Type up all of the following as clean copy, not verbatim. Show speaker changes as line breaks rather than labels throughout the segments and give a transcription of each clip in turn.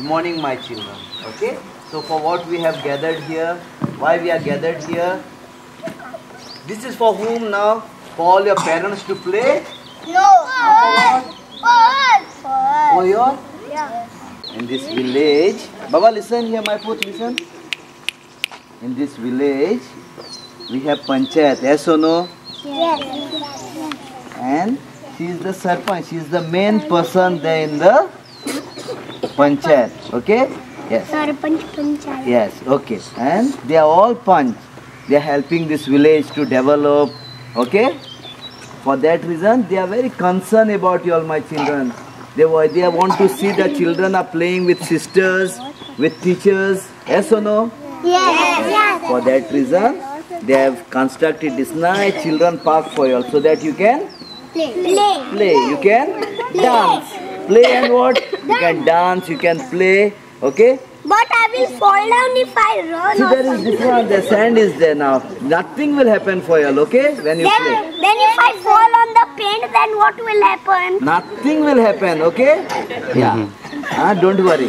Morning, my children. Okay, so for what we have gathered here, why we are gathered here, this is for whom now? For all your parents to play?
No. For us.
For your?
Yeah.
In this village, Baba, listen here, my put, listen. In this village, we have panchayat, yes or no?
Yes.
And she is the sarpanch, she is the main person there in the panchayat, okay? Yes.
Sarpanch panchayat.
Yes, okay. And they are all panch. They are helping this village to develop, okay? For that reason, they are very concerned about you all, my children. They want to see the children are playing with sisters, with teachers, yes or no?
Yes.
For that reason, they have constructed this nice children park for you all, so that you can play, you can dance. Play and what? You can dance, you can play, okay?
But I will fall down if I run.
See, there is this one, the sand is there now. Nothing will happen for you all, okay? When you play.
Then if I fall on the paint, then what will happen?
Nothing will happen, okay? Yeah. Don't worry.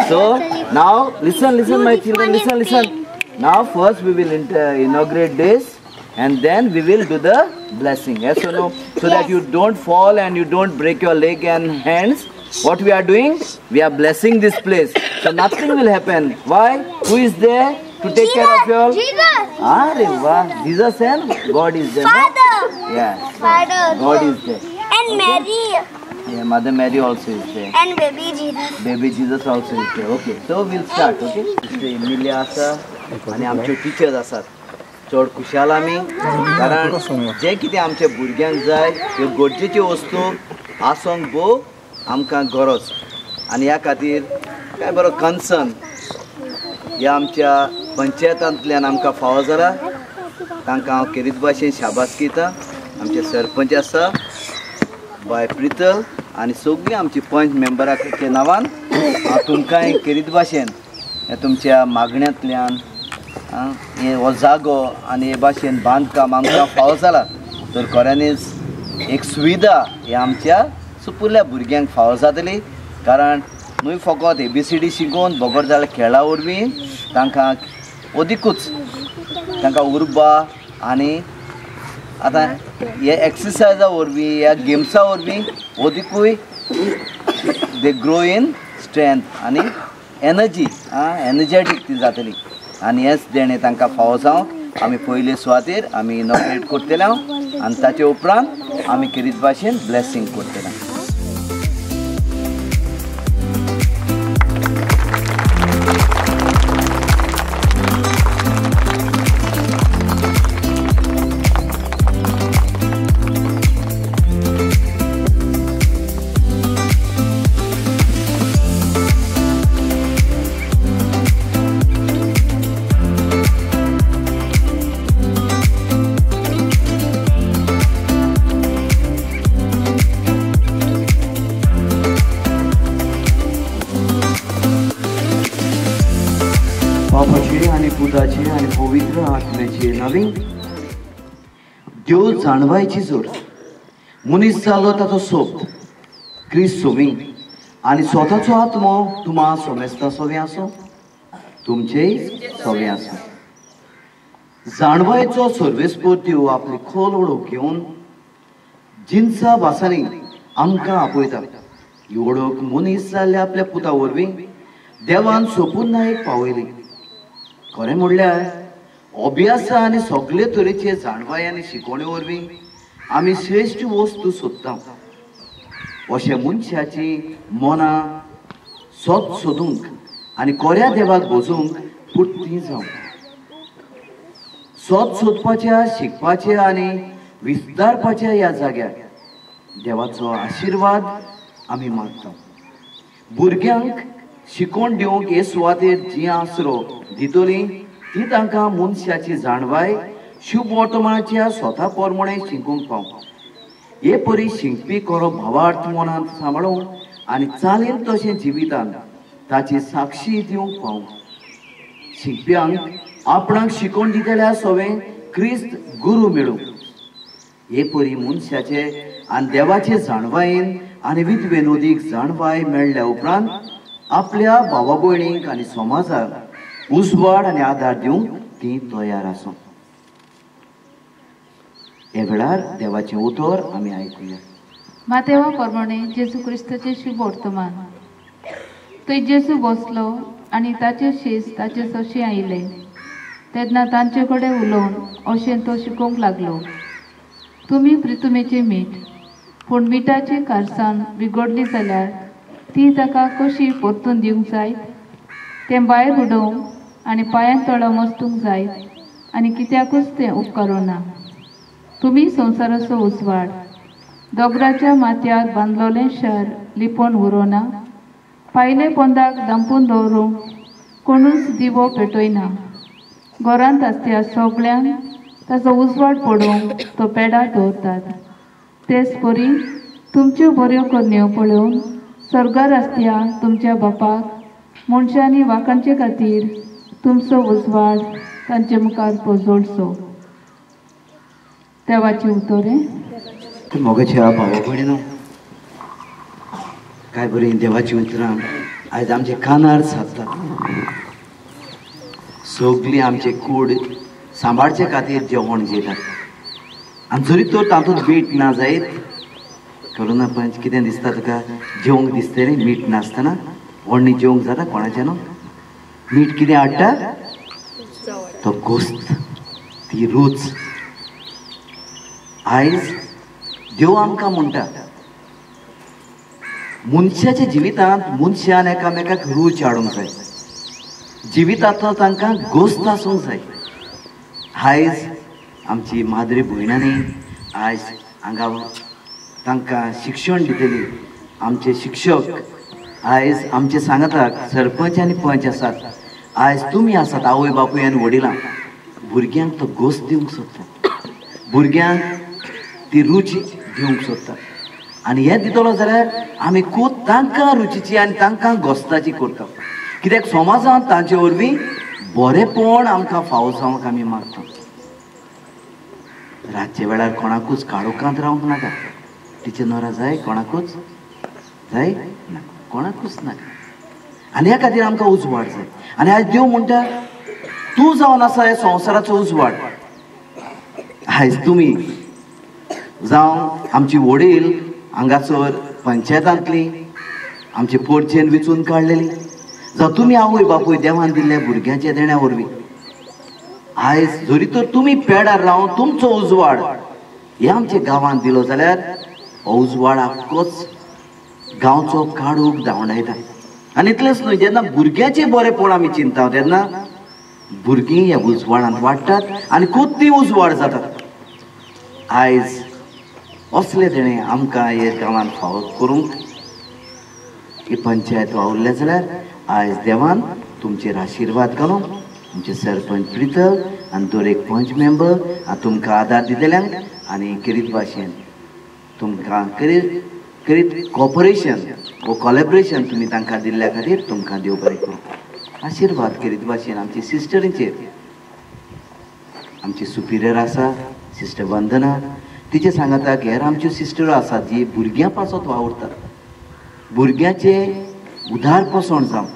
So now listen my children, listen. Now first we will inaugurate this, and then we will do the blessing, yes or no? So that you don't fall and you don't break your leg and hands. What we are doing? We are blessing this place. So nothing will happen. Why? Who is there to take care of you all?
Jesus.
Jesus and God is there.
Father.
No? Yes.
Father.
God is there.
And Mary.
Yeah, Mother Mary also is there.
And baby Jesus.
Baby Jesus also is there. Okay. So we'll start. Okay. Mr. Emilia आसा आणि आमचे teachers आसात. चड खुशाल आमी कारण जे कितें आमच्या भुरग्यांक जाय ह्यो गरजेच्यो वस्तू आसोंक भोव आमकां गरज आनी ह्या खातीर काय बरो कन्सर्न ह्या आमच्या पंचायतांतल्यान आमकां फावो जाला तांकां हांव खेरीत भाशेन शाबासकी दिता. आमचे सरपंच आसा बाय प्रितल आनी सगळीं आमची पंच मेंबराच्या नांवान हांव तुमकां खेरीत भाशेन तुमच्या मागण्यांतल्यान हे हो जागो आनी हे भाशेन बांदकाम आमकां फावो जाला तर खऱ्यांनीच एक सुविधा ही आमच्या सुपुरल्या भुरग्यांक फावो जातली कारण न्हय फकत ABCD शिकोवन बोगोर जाल्या खेळा वरवीं तांकां अदिकूच तांकां उर्बा आनी आतां हे एक्सरसायजा वरवीं ह्या गेम्सा वरवीं अदिकूय दे ग्रो इन स्ट्रेंथ आनी एनर्जी एनर्जेटीक ती जातली आनी हेच देणे तांकां फावो जावंक आमी पयले सुवातेर आमी इनॉग्रेट करतले आनी ताचे उपरांत आमी किरीत भाशेन ब्लेसींग करतले. बापाचे आनी पुताचे आनी पवित्र आत्म्याचे नवी देव जाणवायची जोर मनीस जालो ताचो सोब क्रिस्त सोबीं आनी स्वताचो आत्मो तुम्हा सोमेस्ता सोबे आसो तुमचेय सोबे आसो. जाणवायचो सर्वेस्पर देव आपली खोल वळख घेवन जिन्सा भासांनी आमकां आपयता. ही वळख मनीस जाल्ल्या आपल्या पुता वरवीं देवान सोपून नायक पावयली. खरें म्हणल्यार अभ्यासा आनी सगळे तरेचे जाणवाय आनी शिकवणे वरवीं आमी श्रेश्ठ वस्तू सोदता. अशे मनशाची मनां सोद सोदूंक आनी कोऱ्या देवाक भोजूंक पुट्टी जावंक. सोद सोदपाच्या शिकपाचे आनी विस्तारपाच्या ह्या जाग्यार देवाचो आशिर्वाद आमी मागता. भुरग्यांक शिकोवन दिवंक हे सुवातेर जी आसरो दितली ती तांकां मनशाची जाणवाय शुभ वर्तमानाच्या स्वता पोरमणे शिकूंक पावंक. हे परी शिंकपी खरो भावार्थ मनांत सांबाळून आनी चालीन तशें जिवितांत ताची साक्षी दिवंक पावंक. शिंकप्यांक आपणाक शिकोवन दितल्या सवें क्रिस्त गुरू मेळूंक. हे परी मनशाचे आनी देवाचे जाणवायेन आनी विद्वेनोदीक जाणवाय मेळ्ळ्या उपरांत आपल्या भावा भयणींक आनी समाजाक उजवाड आनी आदार दिवंक ती तयार आसूं. हे वेळार देवाचें उतर आमी आयकुया.
मातेवा प्रमाणे जेजू क्रिस्ताचे शुभ वर्तमान. थंय जेजू बसलो आनी ताचे शीस ताचे सोशी आयले तेन्ना तांचे कडेन उलोवन अशें तो शिकोवंक लागलो. तुमी प्रितुमेचें मीठ पूण मिठाची कारसाण बिगडली जाल्यार ती ताका कशी परतून दिवंक जाय. तें भायर उडोवंक आनी पांयांक तळो मस्तूंक जाय आनी कित्याकूच तें उपकारूं ना. तुमी संवसाराचो उजवाड. दोगराच्या माथ्यार बांदलोलें शार लिपोवन उरोना. पायले पोंदाक दांपून दवरूंक कोणूच दिवो पेटयना. घरांत आसत्या सगळ्यांक ताचो उजवाड पडोवंक तो पेडार दवरतात. तेच परी तुमच्यो बऱ्यो करण्यो पळोवन स्वर्गार आसत्या तुमच्या बापाक मनशांनी वाखणचे खातीर तुमचो उजवाड तांचे मुखार पोजोडचो. देवाचें उतोरें.
मोगाच्या भावा भयणीनो, काय बरी देवाची उतरां आयज आमचे कानार सादतात. सगळीं आमचे कूड सांबाळचे खातीर जेवण जेतात आनी जरी तर तातूंत मीठ ना जायत करोना पंच कितें दिसता तुका? जेवंक दिसता रे मीठ नासतना? व्हडणी जेवंक जाता कोणाचें न्हू? मीठ कितें हाडटा? तो गोस्त, ती रूच. आयज देव आमकां म्हणटा मनशाच्या जिवितांत मनशान एकामेकाक रूच हाडूंक जाय. जिवितांतलो तांकां गोस्त आसूंक जाय. आयज आमची माद्री भयणांनी आयज हांगा तांकां शिक्षण दितली. आमचे शिक्षक आयज आमचे सांगतात, सरपंच आनी पंच आसात. आयज तुमी आसात आवय बापूय आनी वडिलां. भुरग्यांक तो गोस्त दिवंक सोदता, भुरग्यांक ती रूच दिवंक सोदता. आनी हें दितलो जाल्यार आमी खूब तांकां रुचीची आनी तांकां गोस्ताची करता. कित्याक समाजांत तांचे वरवीं बरेपण आमकां फावो जावंक आमी मागता. रातचे वेळार कोणाकूच काळोखांत रावंक नाका. तिचे नोरा जाय कोणाकूच? जाय ना, कोणाकूच नाका. आनी ह्या खातीर आमकां उजवाड जाय. आनी आयज देव म्हणटा तूं जावन आसा ह्या संवसाराचो उजवाड. आयज तुमी जावं आमची वडील हांगासर पंचायतांतली आमचे पोरचेन वेचून काडलेली, जावं तुमी आवय बापूय देवान दिल्ल्या भुरग्याच्या देण्या वरवीं आयज जरी तर तुमी पेडार रावन तुमचो उजवाड हे आमच्या गांवांत दिलो जाल्यार हो उजवाड आख्खोच गांवचो काडूक धांवडायता. आनी इतलेंच न्हय, जेन्ना भुरग्याचें बरेंपण आमी चिंता तेन्ना भुरगीं ह्या उजवाडांत वाडटात आनी खूब ती उजवाड जातात. आयज असले देणे आमकां हे गांवांत फावो करूंक ही पंचायत वावुरल्या जाल्यार आयज देवान तुमचेर आशिर्वाद घालून तुमचे सरपंच प्रितल आनी दर एक पंच मेंबर तुमकां आदार दितल्यांक आनी करीत भाशेन तुमकां करीत कॉपरेशन वो कॉलेबरेशन तुमी तांकां दिल्ल्या खातीर तुमकां देव बरें करूं. आशिर्वाद करीत भाशेन आमची सिस्टरींचेर आमची सुपिरियर आसा सिस्टर वंदना, तिचे सांगाताक हेर आमच्यो सिस्टरो आसात जी भुरग्यां पासत वावुरतात. भुरग्याचे उदार पोसण जावं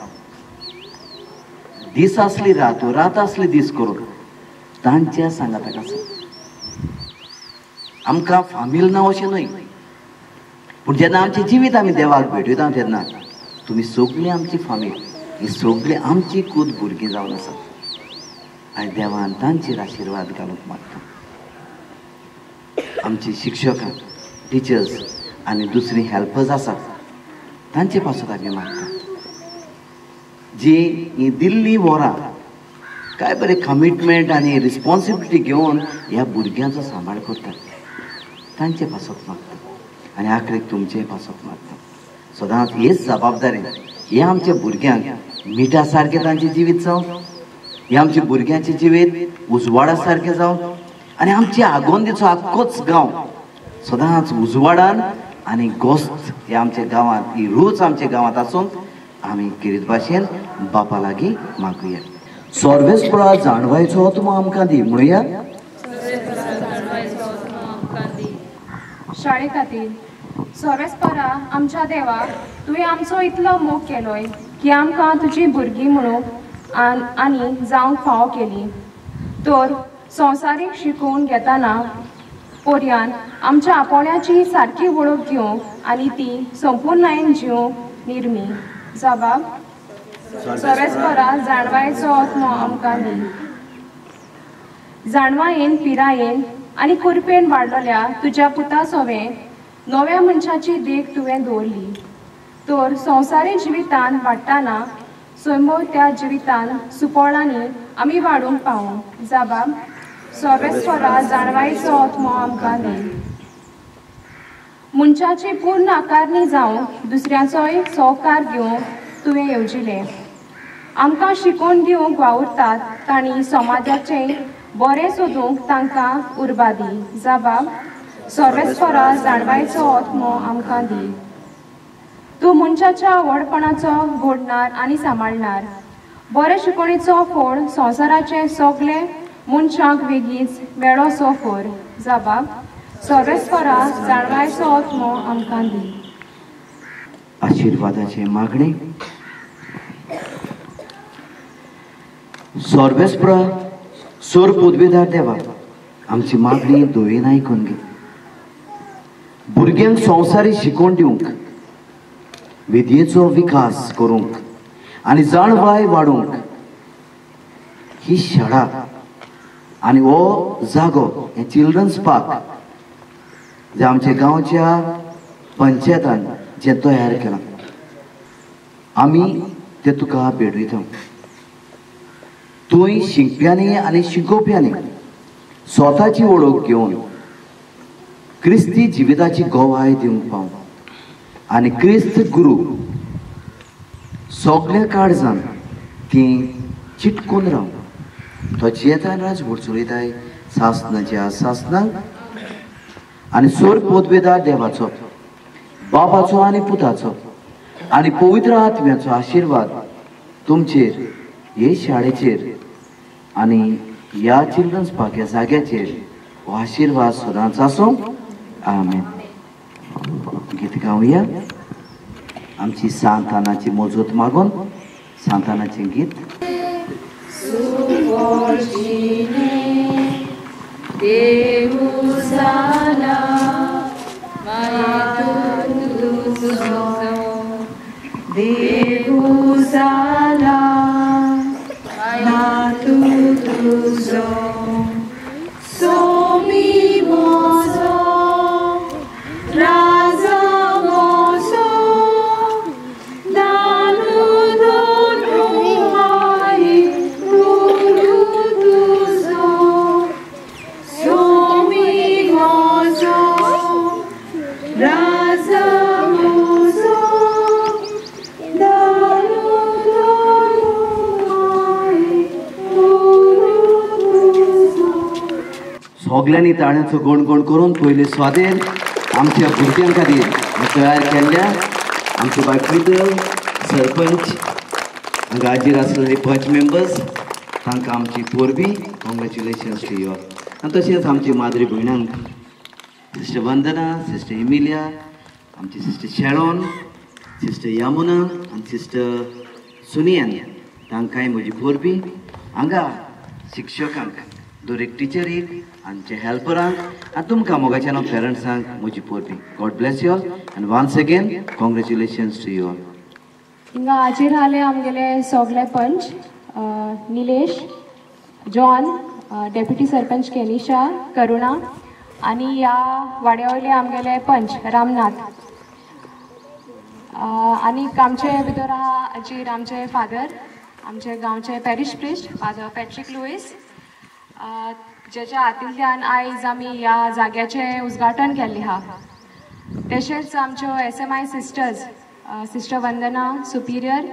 दीस आसली रात रात आसली दीस करून तांच्या सांगाताक आसा. आमकां फामील ना अशें न्हय, पूण जेन्ना आमचें जिवीत आमी देवाक भेटयता तेन्ना तुमी सगळीं आमची फामील, ही सगळीं आमची खूद भुरगीं जावन आसात. आयज देवान तांचेर आशिर्वाद घालूंक मागता. आमची शिक्षकां टिचर्स आनी दुसरी हेल्पर्स आसात तांचे पासून आमी मागता जी ही दिल्ली वरां काय बरें कमिटमेंट आनी रिस्पॉन्सिबिलिटी घेवन ह्या भुरग्यांचो सांबाळ करतात तांचे पासून मागता. आनी आखरेक तुमचे पासून मागता. सदांच हेच जबाबदारी हे आमच्या भुरग्यांक मिठा सारकें तांचें जिवीत जावं, हे आमच्या भुरग्यांचें जिवीत उजवाडा सारकें जावं आनी आमच्या आगोंदेचो आख्खोच गांव सदांच उजवाडान आनी गोस्त हे आमच्या गांवांत ही रूच आमच्या गांवांत आसून आमी किरीत भाशेन बापा लागीं मागुया. सर्वेस्परा जाणवायचो आत्मो आमकां दी म्हणुया.
शाळे खातीर सर्वेस्परा आमच्या देवा तुवें आमचो इतलो मोग केलोय की आमकां तुजी भुरगीं म्हणूंक आनी जावंक फाव केली. तर संवसारीक शिकून घेतना पर्यान आमच्या आपोण्याची सारकी वळख घेवंक आनी ती संपूर्णयेन जिवंक निर्मी जबाब सर्वेस्परा जाणवायेचो आत्मो आमकां दी. जाणवायेन पिरायेन आनी कुरपेन वाडलेल्या तुज्या पुता सोवें नव्या मनशाची देख तुवें दवरली. तर संवसारी जिवितान वाडटाना स्वयंभव त्या जिवितान सुपळांनी आमी वाडूंक पावूं जबाब सर्वेस्परा जाणवायेचो आत्मो आमकां दी. मनशाची पूर्ण आकारणी जावं दुसऱ्याचोय सहकार घेवंक तुवें येवजिलें. आमकां शिकोवन दिवंक वावुरतात तांणी समाजाचें बरें सोदूंक तांकां उर्बा दी जबाब सर्वेस्परा जाणवायेचो आत्मो आमकां दी. तूं मनशाच्या व्हडपणाचो घडणार आनी सांबाळणार. बरे शिकवणेचो फळ संवसाराचे सगळे मनशांक वेगीच मेळोसो कर जबाब सर्वेस्परा जाणवायेचो आत्मो आमकां दी.
आशिर्वादाचे मागणे. सर्वेस्परा सोर पदवीदार देवा आमची मागणी दोयेन आयकून घे. भुरग्यांक संवसारी शिकोवन दिवंक विद्येचो विकास करूंक आनी जाणवाय वाडूंक ही शाळा आनी हो जागो हे चिल्ड्रन्स पार्क जे आमच्या गांवच्या पंचायतान जे तयार केलां आमी ते तुका भेटयता. तुंय शिकप्यांनी आनी शिकोवप्यांनी स्वताची वळख घेवन क्रिस्ती जिविताची गोवाय दिवंक पावूं आनी क्रिस्त गुरू सगळ्या काळजान ती चिटकून राव. तो येताय राज चलयताय सासनाच्या सासनाक आनी सोर पदवेदार देवाचो बापाचो आनी पुताचो आनी पवित्र आत्म्याचो आशिर्वाद तुमचेर हे शाळेचेर आनी ह्या चिल्ड्रन्स पार्क ह्या जाग्याचेर हो आशिर्वाद सदांच आसूं. आमेन. गीत गावया आमची सांतानाची मोजत मागून सांतानाचें गीत.
देव
देवू जाला नातू तुझो सोमी मोजो राजा मोजो दानू दोनू आई गुरु तुझो सोमी मोजो राजा मोजो दानू दोनू आई गुरु तुझो.
सगळ्यांनी ताळ्यांचो गणगण करून पयले स्वादेन आमच्या भुरग्यां खातीर तयार केल्ल्या आमचे बायकुदल सरपंच हांगा हाजीर आसलेले 5 मेंबर्स तांकां आमची पोरबी कॉंग्रेच्युलेशन्स टू यू आनी तशेंच आमची माद्री भयणांक सिस्टर वंदना, सिस्टर एमिलिया, आमची सिस्टर शेळोन, सिस्टर यमुना आनी सिस्टर सुनियन तांकांय म्हजी पोरबी हांगा शिक्षकांक दर एक टिचरीक आमचे हेल्परांक आनी तुमकां मोगाच्या पेरंट्सांक म्हजी पोरबी. गॉड ब्लेस यू ऑल आनी once again congratulations to you all.
हिंगा हाजीर आले आमगेले सगळे पंच निलेश, जॉन, डेप्युटी सरपंच केनिशा, करुणा आणि ह्या वाड्या वयले आमगेले पंच रामनाथ आणि आमचे भितर आहा हाजीर आमचे फादर, आमचे गांवचे parish priest father Patrick Lewis, जेच्या हातींतल्यान आयज आमी ह्या जाग्याचें उद्घाटन केल्लें आहा. तशेंच आमच्यो SMI सिस्टर्स सिस्टर वंदना सुपिरियर,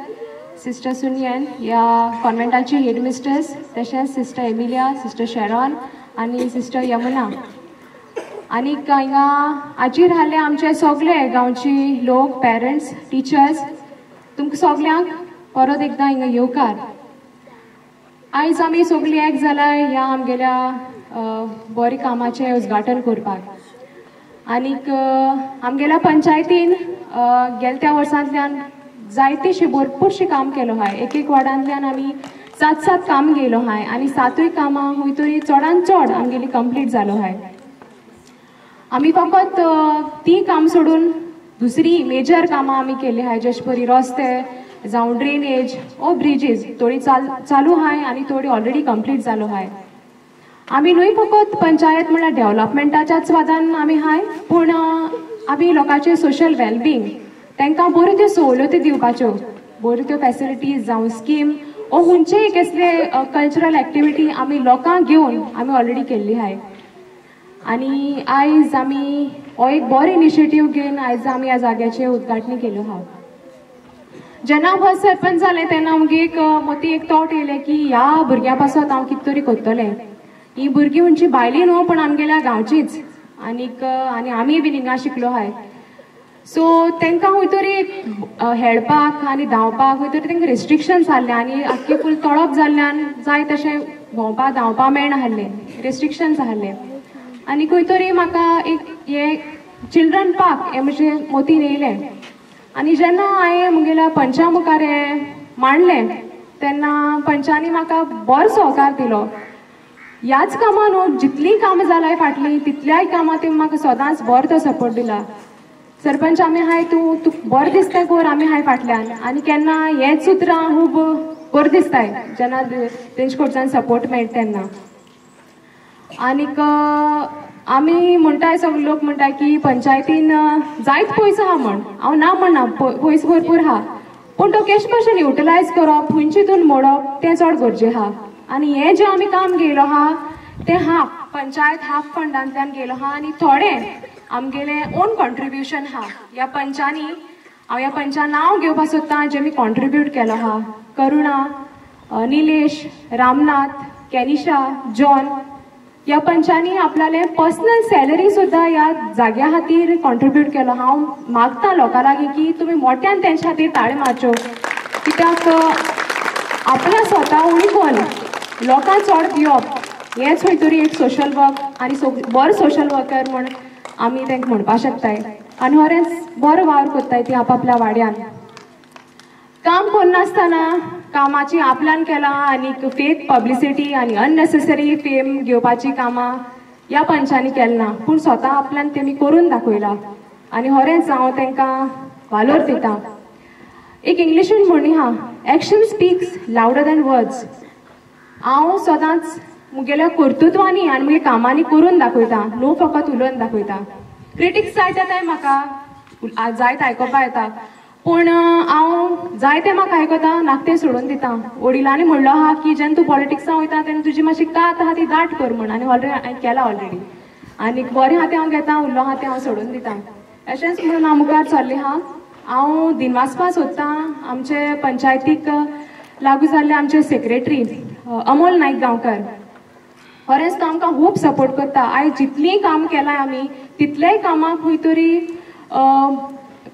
सिस्टर सुनियन ह्या कॉन्व्हेंटाची हेड मिस्ट्रेस, तशेंच सिस्टर एमिलिया, सिस्टर शेरॉन आनी सिस्टर यमुना आनी हिंगा हाजीर आसले आमचे सगळे गांवची लोक, पेरंट्स, टिचर्स, तुमकां सगल्यांक परत एकदां हिंगा येवकार. आयज आमी सगळीं एक जाल्यार ह्या आमगेल्या बरे कामाचें उद्घाटन करपाक आनीक आमगेल्या पंचायतीन गेल्या वर्सांतल्यान जायतेशी भरपूरशी काम केलो आहाय. एक वार्डांतल्यान आमी 7 काम गेलो आहाय आनी 7 कामां खंय तरी चडांत चड आमगेली कंप्लीट जालो आहाय. आमी फकत ती काम सोडून दुसरी मेजर कामां आमी केली आहाय, जशे परी रस्ते जावं ड्रेनेज ओ ब्रिजीस थोडी चालू आहाय आनी थोडी ऑलरेडी कंप्लीट जालो आहाय. आमी न्हय फकत पंचायत म्हणल्यार डेव्हलपमेंटाच्याच वादान आमी आहाय, पूण आमी लोकांचे सोशल वेलबिंग तांकां बऱ्यो त्यो सवलती दिवपाच्यो, बऱ्यो त्यो फॅसिलिटीज जावं स्कीम ओ खंयचेय कसले कल्चरल एक्टिविटी आमी लोकांक घेवन आमी ऑलरेडी केल्ली आहाय. आनी आयज आमी हो एक बरो इनिशिएटीव घेवन आयज आमी ह्या जाग्याचें उद्घाटन केलो आहा. जेन्ना हांव सरपंच जालें तेन्ना आमगे एक मोठी एक थॉट येयलें की ह्या भुरग्यां पासत हांव कितें तरी करतलें. ही भुरगीं खंयची भायली न्हू पण आमगेल्या गांवचीच आनीक आनी आमी बीन हिंगा शिकलो आहाय. सो तांकां खंय तरी खेळपाक आनी धांवपाक खंय तरी तांकां रेस्ट्रिक्शन्स आहले आनी आख्खे फूल तळप जाल्ल्यान जाय तशें भोंवपाक धांवपाक मेळनाहलें, रेस्ट्रिक्शन्स आहले. आनी खंय तरी म्हाका एक हे चिल्ड्रन पार्क हें मातशें मोतीन येयलें आनी जेन्ना हांवें म्हगेल्या पंचा मुखार हें मांडलें तेन्ना पंचांनी म्हाका बरो सहकार दिलो. ह्याच कामां न्हू जितलीं कामां जालाय फाटलीं तितल्याय कामां ते म्हाका सदांच बरो तो सपोर्ट दिला. सरपंच आमी आहाय तूं बरो दिसता कर आमी आहाय फाटल्यान आनी केन्ना हेच उतरां खूब बरें दिसताय जेन्ना तेंचे कडच्यान सपोर्ट मेळटा तेन्ना. आनीक आमी म्हणटाय सगळे लोक म्हणटाय की पंचायतीन जायत पयसो आहा म्हण, हांव ना म्हणना पयसो भरपूर आहा पूण तो केश भशेन युटिलायज करप खंयचीतून मोडप तें चड गरजेचें आहा. आनी हें जें आमी काम केलो आहा तें हाफ पंचायत हाफ फंडांतल्यान गेलो आहा आनी थोडें आमगेलें ओन कॉन्ट्रिब्युशन आहा. ह्या पंचांनी हांव ह्या पंचां नांव घेवपाक सोदतां जें मी कॉन्ट्रिब्यूट केलो आहा. करुणा, निलेश, रामनाथ, केनिशा, जॉन ह्या पंचांनी आपल्यालें पर्सनल सॅलरी सुद्दां ह्या जाग्या खातीर कॉन्ट्रिब्यूट केलो. हांव मागतां लोकां लागीं की तुमी मोठ्यान तेंच्या खातीर ताळयो मारच्यो, कित्याक आपल्या स्वता उणीकून लोकांक चड दिवप हेंच खंय तरी एक सोशल वर्क आनी बरो सोशल वर्कर म्हूण आमी तांकां म्हणपाक शकताय. आनी खरेंच बरो वावर कोत्ताय ती आपापल्या वाड्यान. काम करनासतना कामाची आपल्यान केलां आनी फेक पब्लिसिटी आनी अननेसेसरी फेम घेवपाची कामां ह्या पंचांनी केलें ना, पूण स्वता आपल्यान तेमी करून दाखयला आनी खरेंच हांव तांकां वालोर दितां. एक इंग्लिशीन म्हणी हा, action speaks louder than words. हांव सदांच मुगेल्या कर्तृत्वांनी आनी मुगे कामांनी करून दाखयता, न्हू फकत उलोवन दाखयता. क्रिटिक्स जाय तेन्ना म्हाका जायत आयकोपा येता, पूण हांव जायते म्हाका आयकता, नाका तें सोडून दिता. वडिलांनी म्हणलो आहा की जेन्ना तूं पॉलिटिक्सान वयता तेन्ना तुजी मातशी कात आहा ती दाट कर म्हण, आनी हांवें केला ऑलरेडी. आनी बरें आहा तें हांव घेता, उरलो आहा तें हांव सोडून दिता. अशेंच म्हणून हांव मुखार चल्लें आहा. हांव दिनवासपा सोदतां आमचे पंचायतीक लागू जाल्ले आमचे सेक्रेटरी अमोल नायक गांवकर. खरेंच तो आमकां खूब सपोर्ट करता. आयज जितलीं काम केलां आमी तितलेय कामाक खंय तरी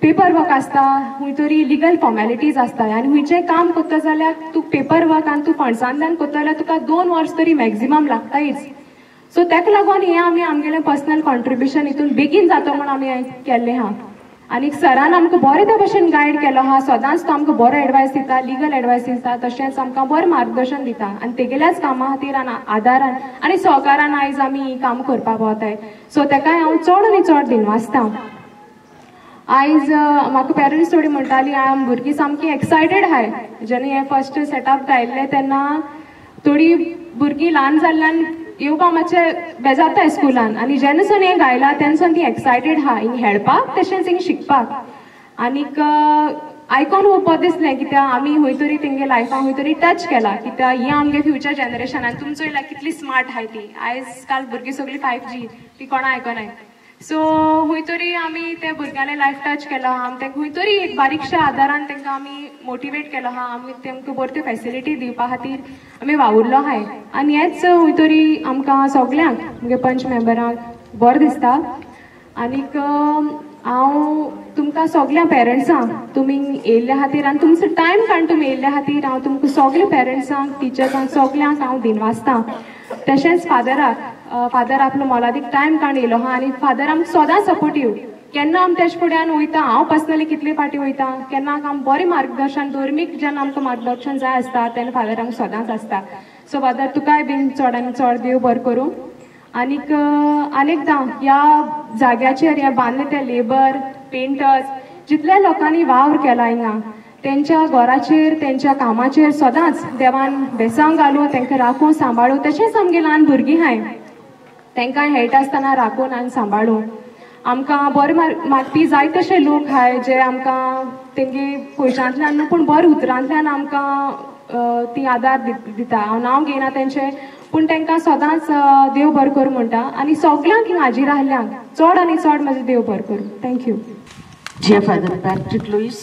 पेपर वर्क आसता, खंय तरी लिगल फॉर्मेलिटीज आसता. आनी खंयचेंय काम करता जाल्यार तूं पेपर वर्क आनी तूं फंड्सांतल्यान करता जाल्यार तुका 2 वर्स तरी मॅक्झिमम लागतायच. सो ताका लागून हें आमी आमगेलें पर्सनल कॉन्ट्रिब्युशन हितून बेगीन जाता म्हूण आमी केल्लें आहा. आनी सरान आमकां बरे त्या भशेन गायड केलो आहा. सदांच तो आमकां बरो एडवायस दिता, लिगल एडवायस दिता, तशेंच आमकां बरें मार्गदर्शन दिता. आनी तेगेल्याच कामा खातीर आदारान आनी सहकारान आयज आमी काम करपाक पावताय. सो ताकाय हांव चड आनी चड दिनवासतां. आयज म्हाका पेरंट्स थोडी म्हणटाली भुरगीं सामकी एक्सायटेड आहाय. जेन्ना हें फर्स्ट सेटअप गायल्लें तेन्ना थोडी भुरगीं ल्हान जाल्ल्यान येवपाक मातशें बेजारताय स्कुलान, आनी जेन्नासून हें गायलां तेन्नासून ती एक्सायटेड आहा हिंग खेळपाक तशेंच हिंग शिकपाक. आनीक आयकोन खूब बरें दिसलें कित्याक आमी खंय तरी तेंगे लायफान खंय तरी टच केला. कित्याक ही आमगे फ्युचर जनरेशन आनी तुमचो इला कितली स्मार्ट आहाय ती. आयज काल भुरगीं सगळीं 5G ती कोणा आयकनाय. सो खंय तरी आमी त्या भुरग्यांले लायफ टच केलो आहा. आमी तेंका खंय तरी एक बारीकशा आदारान तेंकां आमी मोटिवेट केलो आहा. आमी तेमकां बऱ्यो त्यो फॅसिलिटी दिवपा खातीर आमी वावुरलो आहाय. आनी हेच खंय तरी आमकां सगल्यांक मुगे पंच मेंबरांक बरें दिसता. आनीक हांव तुमकां सगल्या पेरंट्सांक तुमी येयल्ल्या खातीर आनी तुमचो टायम काडून तुमी येयल्ल्या खातीर हांव तुमकां सगल्या पेरंट्सांक टिचर्सांक सगल्यांक हांव दिनवासतां. तशेंच फादर आपलो मोलादीक टायम काडून येयलो आहा. आनी फादर आमकां सदां सपोर्टीव. केन्ना आमी तेजे फुड्यान वयता, हांव पर्सनली कितले फाटी वयता, केन्ना आमकां बरें मार्गदर्शन धर्मीक जेन्ना आमकां मार्गदर्शन जाय आसता तेन्ना फादर आमकां सदांच आसता. सो फादर तुकाय बीन चड आनी चड देव बरें करूं. आनीक अनेकदां ह्या जाग्याचेर ह्या बांदले ते लेबर पेंटर्स जितल्या लोकांनी वावर केला हिंगा तेंच्या घराचेर तेंच्या कामाचेर सदांच देवान बेसांव घालूं, तेंकां राखूं सांबाळूं. तशेंच आमगे ल्हान भुरगीं हाय तेंकां हेळटा आसतना राखून आनी सांबाळूं. आमकां बरें मागपी जाय तशे लोक हाय जे आमकां तेंगे पयशांतल्यान न्हू पूण बरें उतरांतल्यान आमकां ती आदार दिता. हांव नांव घेयना तेंचें, पूण तेंकां सदांच देव बरें करूं म्हणटा. आनी सगल्यांक हिंगा हाजीर आहल्यांक चड आनी चड म्हाजो देव बरें करूं. Thank you.
Dear Father Patrick Lewis,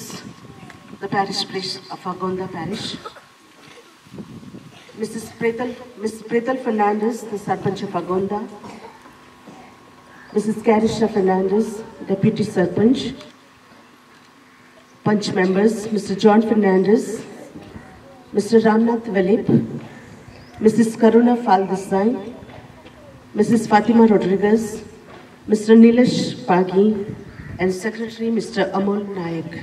the parish priest of Agonda Parish, Mrs. Pretal Fernandez, the Sarpanch of Agonda, Mrs. Carisha Fernandez, Deputy Sarpanch, Punch members, Mr. John Fernandez, Mr. Ramnath Velip, Mrs. Karuna Faldesai, Mrs. Fatima Rodriguez, Mr. Nilesh Pagi, and Secretary Mr. Amol Nayak.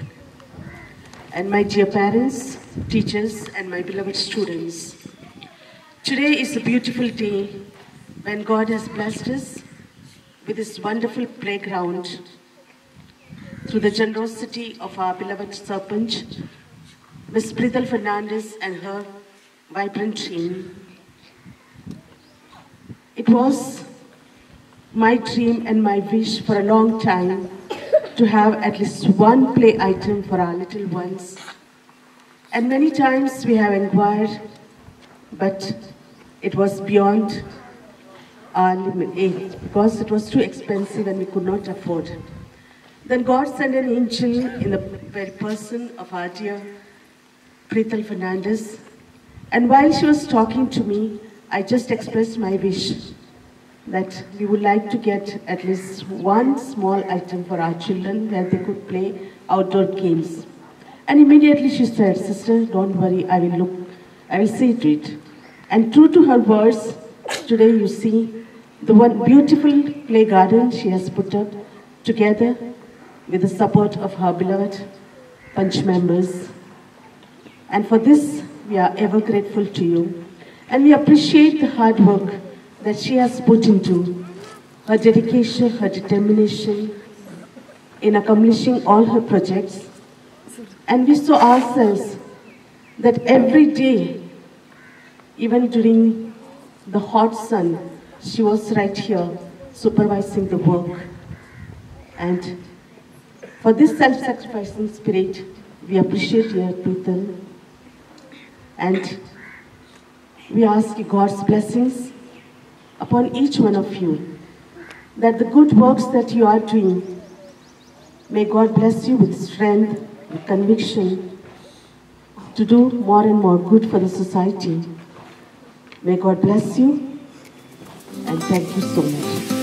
And my dear parents, teachers, and my beloved students. Today is a beautiful day when God has blessed us with this wonderful playground through the generosity of our beloved Sarpanch, Ms. Pretal Fernandez and her vibrant team. It was my dream and my wish for a long time to have at least one play item for our little ones. And many times we have inquired, but it was beyond our limit because it was too expensive and we could not afford. Then God sent an angel in the very person of our dear Pretal Fernandez. And while she was talking to me, I just expressed my wish that we would like to get at least one small item for our children where they could play outdoor games. And immediately she said, "Sister, don't worry, I will see to it." And true to her words, today you see the one beautiful play garden she has put up together with the support of her beloved Punch members. And for this, we are ever grateful to you. And we appreciate the hard work that she has put into, her dedication, her determination in accomplishing all her projects. And we saw ourselves that every day, even during the hot sun, she was right here supervising the work. And for this self-sacrificing spirit, we appreciate you, Preethal. And we ask God's blessings upon each one of you, that the good works that you are doing, may God bless you with strength, with conviction, to do more and more good for the society. May God bless you, and thank you so much.